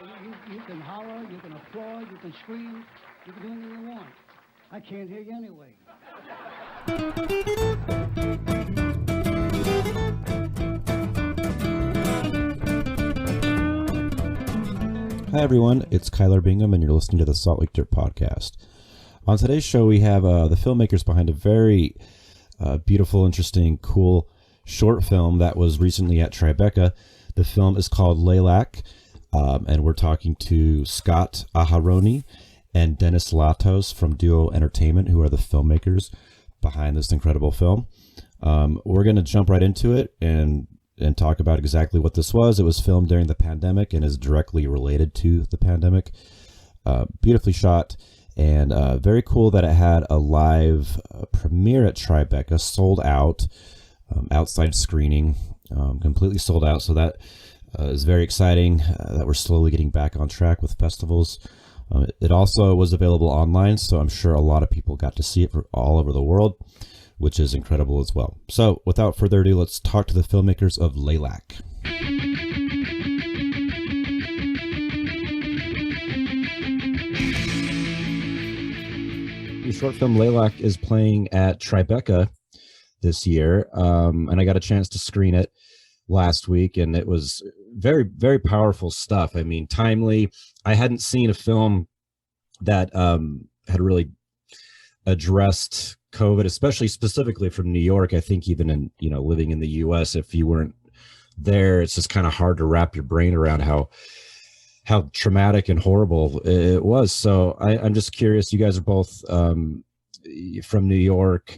You can holler, you can applaud, you can scream, you can do anything you want. I can't hear you anyway. Hi everyone, it's Kyler Bingham and you're listening to the Salt Lake Dirt Podcast. On today's show we have the filmmakers behind a very beautiful, interesting, cool short film that was recently at Tribeca. The film is called LEYLAK, and we're talking to Scott Aharoni and Dennis Latos from Duo Entertainment, who are the filmmakers behind this incredible film. We're going to jump right into it and talk about exactly what this was. It was filmed during the pandemic and is directly related to the pandemic. Beautifully shot, and very cool that it had a live premiere at Tribeca, sold out, outside screening, completely sold out. So that is very exciting that we're slowly getting back on track with festivals. It also was available online, so I'm sure a lot of people got to see it all over the world, which is incredible as well. So without further ado, let's talk to the filmmakers of LEYLAK. The short film LEYLAK is playing at Tribeca this year, and I got a chance to screen it last week, and it was very, very powerful stuff. I mean, timely. I hadn't seen a film that had really addressed COVID, especially specifically from New York. I think even in, living in the US, if you weren't there, it's just kind of hard to wrap your brain around how traumatic and horrible it was. So I'm just curious, you guys are both from New York.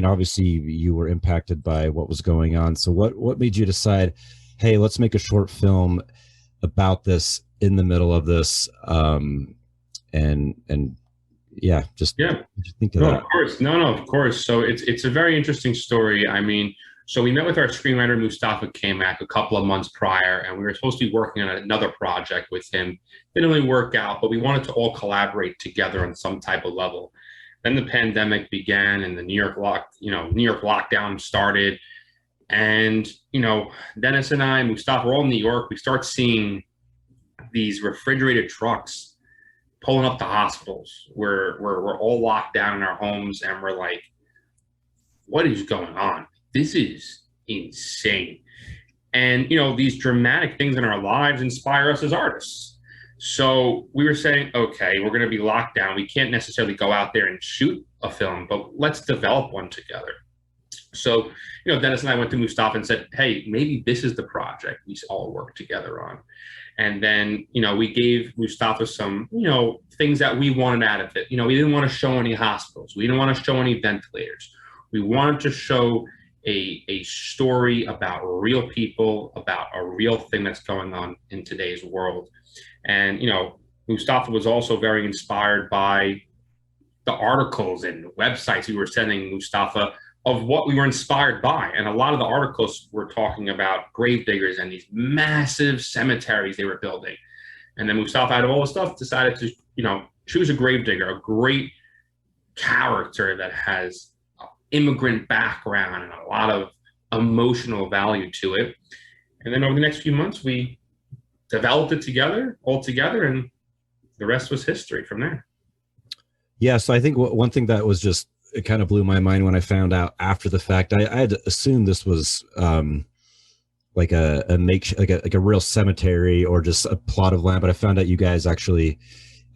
Obviously you were impacted by what was going on. So what made you decide, hey, let's make a short film about this in the middle of this? Think of that. Of course. No, of course. So it's a very interesting story. I mean, so we met with our screenwriter, Mustafa Kamak, a couple of months prior, and we were supposed to be working on another project with him. Didn't really work out, but we wanted to all collaborate together on some type of level. Then the pandemic began and the New York lockdown started. And, Dennis and I, Mustafa, we're all in New York. We start seeing these refrigerated trucks pulling up to hospitals where we're all locked down in our homes, and we're like, what is going on? This is insane. And, these dramatic things in our lives inspire us as artists. So we were saying, okay, we're going to be locked down. We can't necessarily go out there and shoot a film, but let's develop one together. So, Dennis and I went to Mustafa and said, hey, maybe this is the project we all work together on. And then, we gave Mustafa some, things that we wanted out of it. We didn't want to show any hospitals. We didn't want to show any ventilators. We wanted to show a story about real people, about a real thing that's going on in today's world. And, Mustafa was also very inspired by the articles and websites we were sending Mustafa of what we were inspired by. And a lot of the articles were talking about gravediggers and these massive cemeteries they were building. And then Mustafa, out of all the stuff, decided to, choose a gravedigger, a great character that has immigrant background and a lot of emotional value to it. And then over the next few months, we developed it all together, and the rest was history from there. Yeah, so I think one thing that was just, it kind of blew my mind when I found out after the fact. I had assumed this was like a real cemetery or just a plot of land, but I found out you guys actually,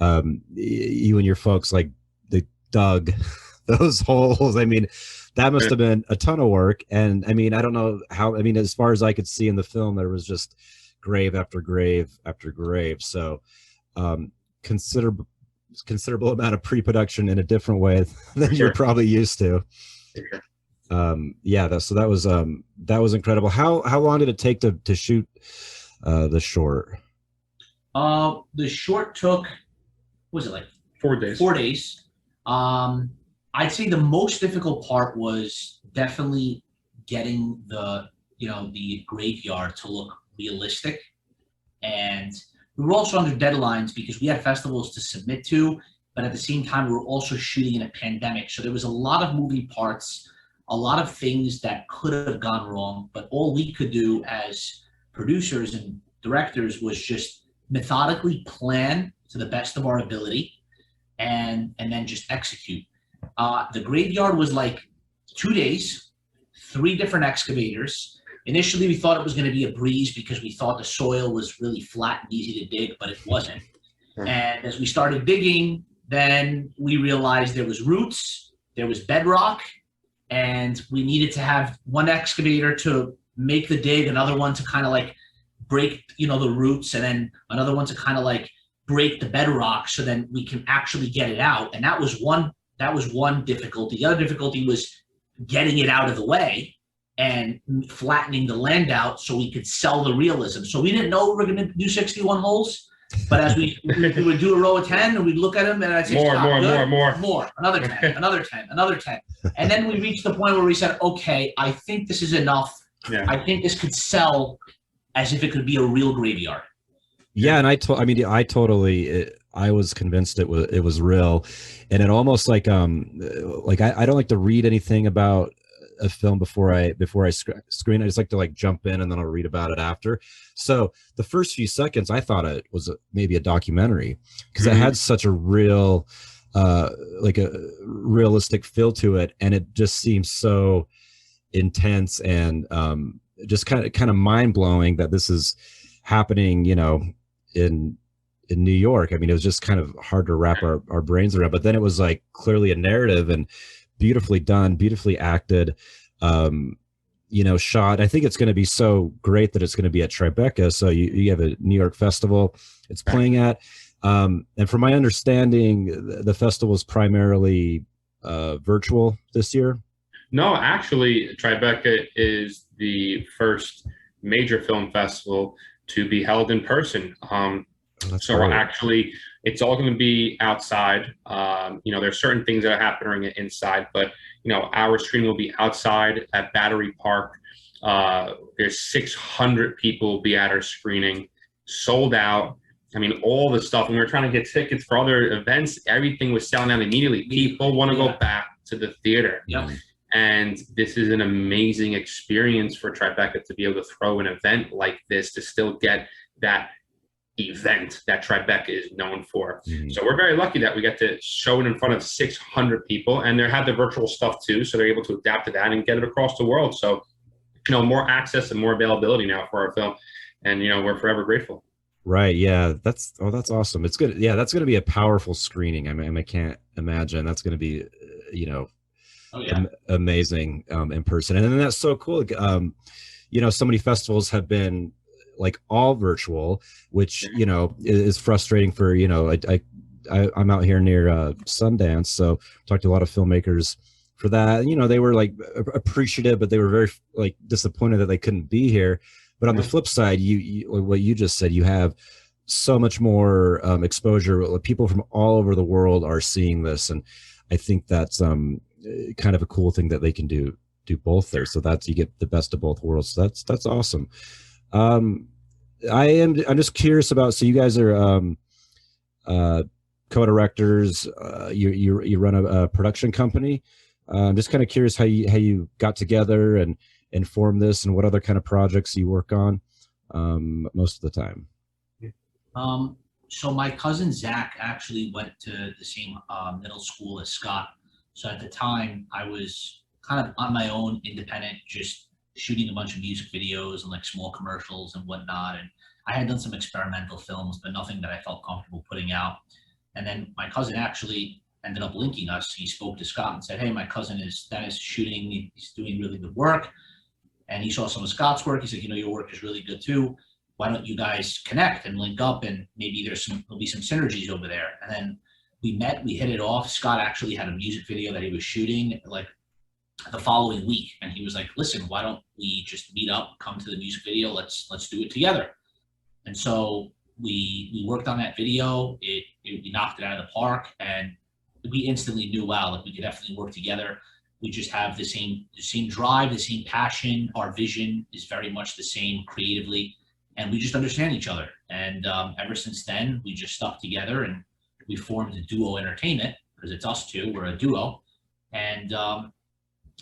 you and your folks, like, they dug those holes. I mean, that must have been a ton of work. And I mean, I don't know how, as far as I could see in the film, there was just grave after grave after grave. So considerable amount of pre-production in a different way than you're probably used to. That was incredible. How long did it take to shoot the short? The short took, what was it, like 4 days? 4 days. I'd say the most difficult part was definitely getting the graveyard to look realistic. And we were also under deadlines because we had festivals to submit to, but at the same time, we were also shooting in a pandemic. So there was a lot of moving parts, a lot of things that could have gone wrong, but all we could do as producers and directors was just methodically plan to the best of our ability, and then just execute. The graveyard was like 2 days, 3 different excavators. Initially, we thought it was going to be a breeze because we thought the soil was really flat and easy to dig, but it wasn't. And as we started digging, then we realized there was roots, there was bedrock, and we needed to have one excavator to make the dig, another one to kind of like break, the roots, and then another one to kind of like break the bedrock so then we can actually get it out. And that was one difficulty. The other difficulty was getting it out of the way and flattening the land out so we could sell the realism. So we didn't know we were going to do 61 holes, but as we would do a row of 10 and we'd look at them and I'd say, more, another 10, another 10, another 10. And then we reached the point where we said, okay, I think this is enough. Yeah. I think this could sell as if it could be a real graveyard. Yeah, and I was convinced it was real, and it almost like I don't like to read anything about a film before I screen. I just like to jump in and then I'll read about it after. So the first few seconds, I thought it was maybe a documentary because it had such a real, like a realistic feel to it, and it just seems so intense and just kind of mind blowing that this is happening, in New York. I mean, it was just kind of hard to wrap our brains around, but then it was like clearly a narrative and beautifully done, beautifully acted, shot. I think it's going to be so great that it's going to be at Tribeca. So you have a New York festival it's playing at. And from my understanding, the festival is primarily virtual this year. No, actually, Tribeca is the first major film festival to be held in person. So great. actually, it's all going to be outside. There's certain things that are happening inside, but our screening will be outside at Battery Park. There's 600 people will be at our screening, sold out. I mean, all the stuff. When we were trying to get tickets for other events, everything was selling out immediately. People want to go back to the theater. Yep. And this is an amazing experience for Tribeca to be able to throw an event like this to still get that event that Tribeca is known for. Mm-hmm. So we're very lucky that we get to show it in front of 600 people, and they have the virtual stuff too, so they're able to adapt to that and get it across the world. So, more access and more availability now for our film, and we're forever grateful. Right. Yeah. That's awesome. It's good. Yeah. That's going to be a powerful screening. I mean, I can't imagine that's going to be, amazing in person. And then that's so cool. So many festivals have been like all virtual, which, is frustrating for, I'm out here near Sundance. So talked to a lot of filmmakers for that. They were like appreciative, but they were very disappointed that they couldn't be here. But on the flip side, you what you just said, you have so much more exposure. People from all over the world are seeing this, and I think that's kind of a cool thing that they can do both there. So you get the best of both worlds. So that's awesome. I'm just curious about. So you guys are co-directors. You run a production company. I'm just kind of curious how you got together and form this, and what other kind of projects you work on most of the time. So my cousin Zach actually went to the same middle school as Scott. So at the time I was kind of on my own, independent, just shooting a bunch of music videos and like small commercials and whatnot. And I had done some experimental films, but nothing that I felt comfortable putting out. And then my cousin actually ended up linking us. He spoke to Scott and said, hey, my cousin is shooting, he's doing really good work. And he saw some of Scott's work. He said, your work is really good too. Why don't you guys connect and link up, and maybe there'll be some synergies over there. And then we met, we hit it off. Scott actually had a music video that he was shooting like the following week. And he was like, listen, why don't we just meet up, come to the music video, let's do it together. And so we worked on that video. We knocked it out of the park, and we instantly knew, wow, like we could definitely work together. We just have the same drive, the same passion. Our vision is very much the same creatively, and we just understand each other. And ever since then, we just stuck together, and we formed a duo entertainment, because it's us two, we're a duo. And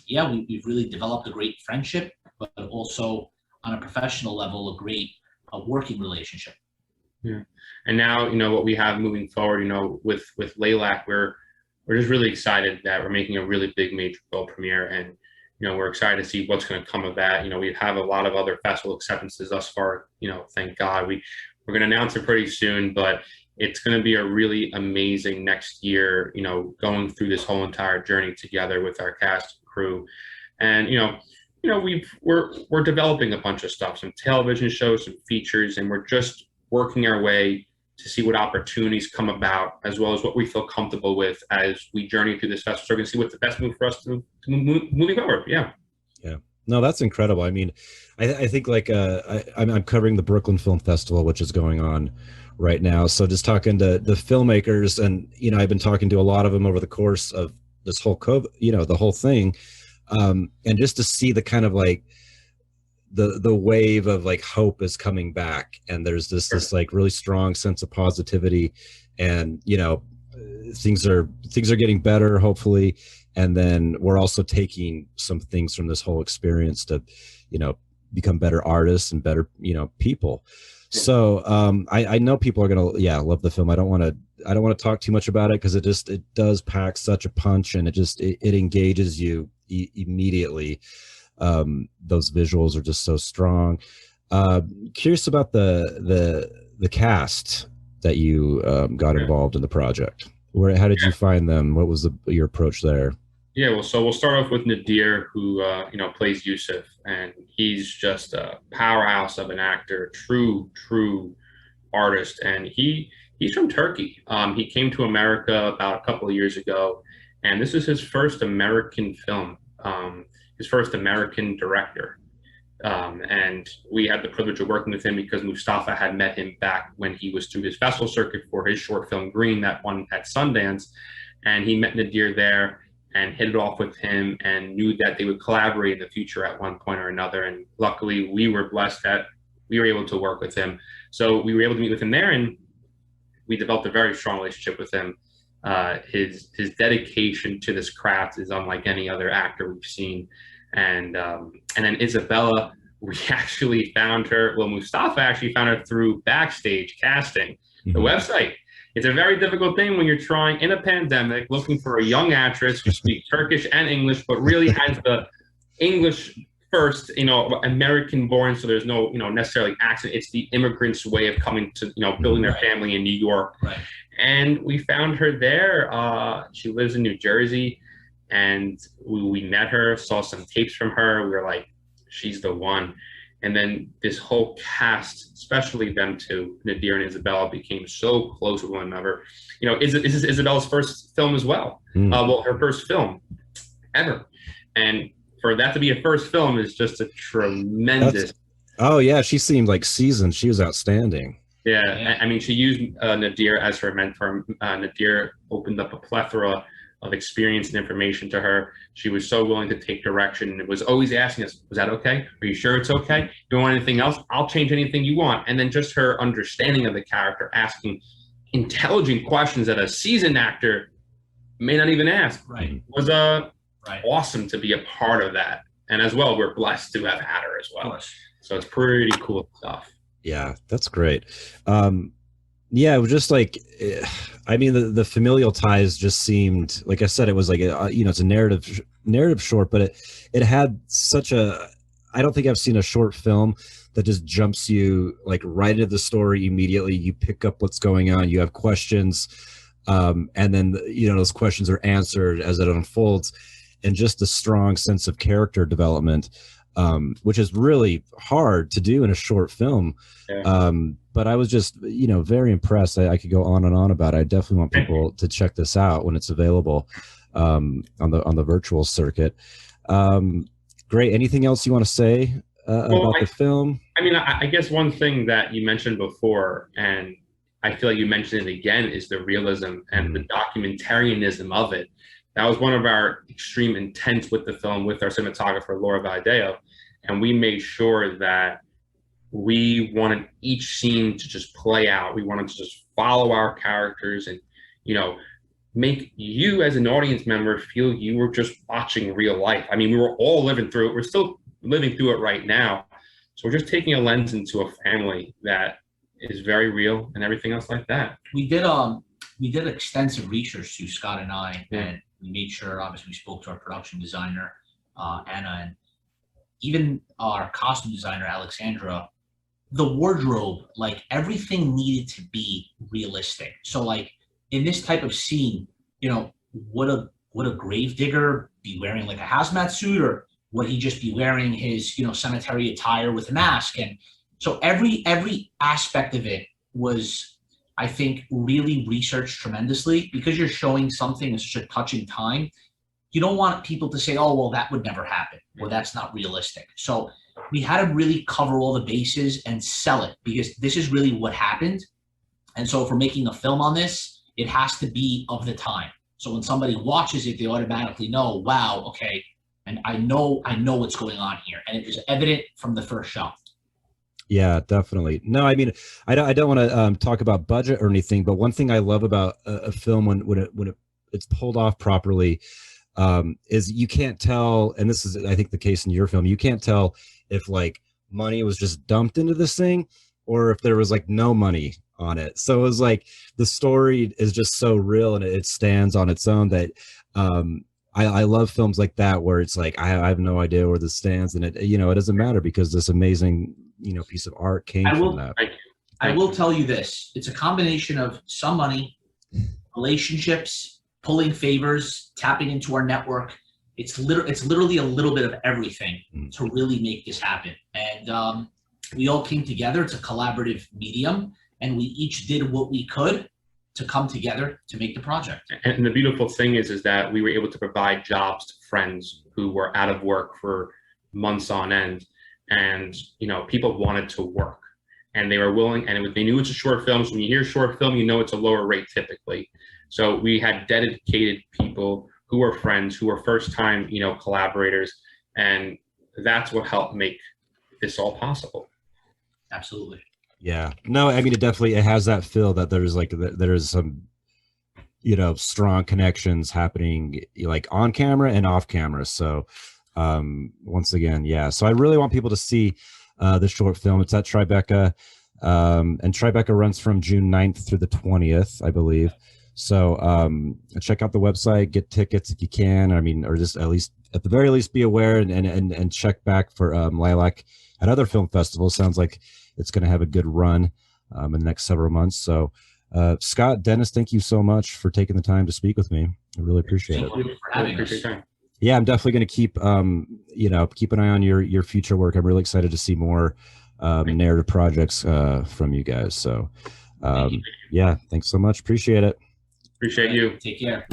we've really developed a great friendship, but also on a professional level, a great working relationship. Yeah. And now, what we have moving forward, with LEYLAK, we're just really excited that we're making a really big major world premiere, and we're excited to see what's going to come of that. We have a lot of other festival acceptances thus far. Thank God. We're going to announce it pretty soon, but it's going to be a really amazing next year. Going through this whole entire journey together with our cast and crew, and we're developing a bunch of stuff, some television shows, some features, and we're just working our way to see what opportunities come about, as well as what we feel comfortable with as we journey through this festival. So we're going to see what's the best move for us to moving forward. Yeah. Yeah. No, that's incredible. I mean, I think like I'm covering the Brooklyn Film Festival, which is going on right now. So just talking to the filmmakers, and I've been talking to a lot of them over the course of this whole COVID, the whole thing, and just to see the kind of like the wave of like hope is coming back, and there's this like really strong sense of positivity, and things are getting better, hopefully. And then we're also taking some things from this whole experience to become better artists and better people. So I know people are gonna love the film. I don't want to talk too much about it, because it does pack such a punch, and it engages you immediately. Those visuals are just so strong. Curious about the cast that you got involved in the project. How did you find them? What was your approach there? Yeah, well, so we'll start off with Nadir, who plays Yusuf, and he's just a powerhouse of an actor, true artist, and he's from Turkey. He came to America about a couple of years ago, and this is his first American film, his first American director. And we had the privilege of working with him because Mustafa had met him back when he was through his festival circuit for his short film Green, that one at Sundance, and he met Nadir there and hit it off with him and knew that they would collaborate in the future at one point or another. And luckily, we were blessed that we were able to work with him. So we were able to meet with him there, and we developed a very strong relationship with him. His dedication to this craft is unlike any other actor we've seen. And then Isabella, we actually found her, Mustafa actually found her through Backstage Casting, the website. It's a very difficult thing when you're trying in a pandemic, looking for a young actress who speaks Turkish and English, but really has the English first, American born. So there's no, necessarily accent. It's the immigrant's way of coming to, building their family in New York. Right. And we found her there. She lives in New Jersey, and we met her, saw some tapes from her. We were like, she's the one. And then this whole cast, especially them two, Nadir and Isabella, became so close with one another. This is Isabella's first film as well. Her first film ever. And for that to be a first film is just a tremendous. Oh yeah, she seemed like seasoned. She was outstanding. Yeah. I mean, she used Nadir as her mentor. Nadir opened up a plethora of experience and information to her. She was so willing to take direction, and was always asking us, was that okay? Are you sure it's okay? Do you want anything else? I'll change anything you want. And then just her understanding of the character, asking intelligent questions that a seasoned actor may not even ask, was awesome to be a part of that. And as well, we're blessed to have had her as well. So it's pretty cool stuff. Yeah, that's great. Yeah, it was just like, I mean, the familial ties just seemed, like I said, it was like, it's a narrative short, but it had such a, I don't think I've seen a short film that just jumps you like right into the story immediately. You pick up what's going on, you have questions, and then, those questions are answered as it unfolds, and just a strong sense of character development, which is really hard to do in a short film. Yeah. But I was just, very impressed. I could go on and on about it. I definitely want people to check this out when it's available on the virtual circuit. Great. Anything else you want to say about the film? I mean, I guess one thing that you mentioned before, and I feel like you mentioned it again, is the realism and the documentarianism of it. That was one of our extreme intents with the film, with our cinematographer, Laura Vaideo. And we made sure that we wanted each scene to just play out. We wanted to just follow our characters and, make you as an audience member feel you were just watching real life. I mean, we were all living through it. We're still living through it right now. So we're just taking a lens into a family that is very real and everything else like that. We did extensive research too, Scott and I, and we made sure, obviously, we spoke to our production designer, Anna, and even our costume designer, Alexandra. The wardrobe, like everything needed to be realistic. So like in this type of scene, you know, would a gravedigger be wearing like a hazmat suit, or would he just be wearing his, you know, cemetery attire with a mask? And so every aspect of it was, I think, really researched tremendously, because you're showing something in such a touching time. You don't want people to say, oh, well, that would never happen, or that's not realistic. So we had to really cover all the bases and sell it, because this is really what happened. And so if we're making a film on this, it has to be of the time. So when somebody watches it, they automatically know, wow, okay, and I know what's going on here. And it was evident from the first shot. Yeah, definitely. No, I mean, I don't want to talk about budget or anything, but one thing I love about a film when it's pulled off properly is you can't tell, and this is, I think, the case in your film, you can't tell if like money was just dumped into this thing or if there was like no money on it. So it was like the story is just so real and it stands on its own that I love films like that, where it's like I have no idea where this stands, and it, you know, it doesn't matter because this amazing, you know, piece of art came from that. I will tell you this: it's a combination of some money, relationships, pulling favors, tapping into our network. It's literally a little bit of everything to really make this happen. And we all came together. It's a collaborative medium, and we each did what we could to come together to make the project. And the beautiful thing is that we were able to provide jobs to friends who were out of work for months on end. And, you know, people wanted to work and they were willing, and they knew it's a short film. So when you hear short film, you know it's a lower rate typically. So we had dedicated people who were friends, who were first time, you know, collaborators. And that's what helped make this all possible. Absolutely. Yeah, no, I mean, it has that feel that there's some, you know, strong connections happening like on camera and off camera. So once again, yeah. So I really want people to see the short film. It's at Tribeca, and Tribeca runs from June 9th through the 20th, I believe. So check out the website, get tickets if you can. I mean, or just at the very least be aware and check back for LEYLAK at other film festivals. Sounds like it's going to have a good run in the next several months. So Scott, Dennis, thank you so much for taking the time to speak with me. I really appreciate it. Thank you for having us. Yeah, I'm definitely going to keep, you know, keep an eye on your future work. I'm really excited to see more narrative projects from you guys. So yeah, thanks so much. Appreciate it. Appreciate you. Take care.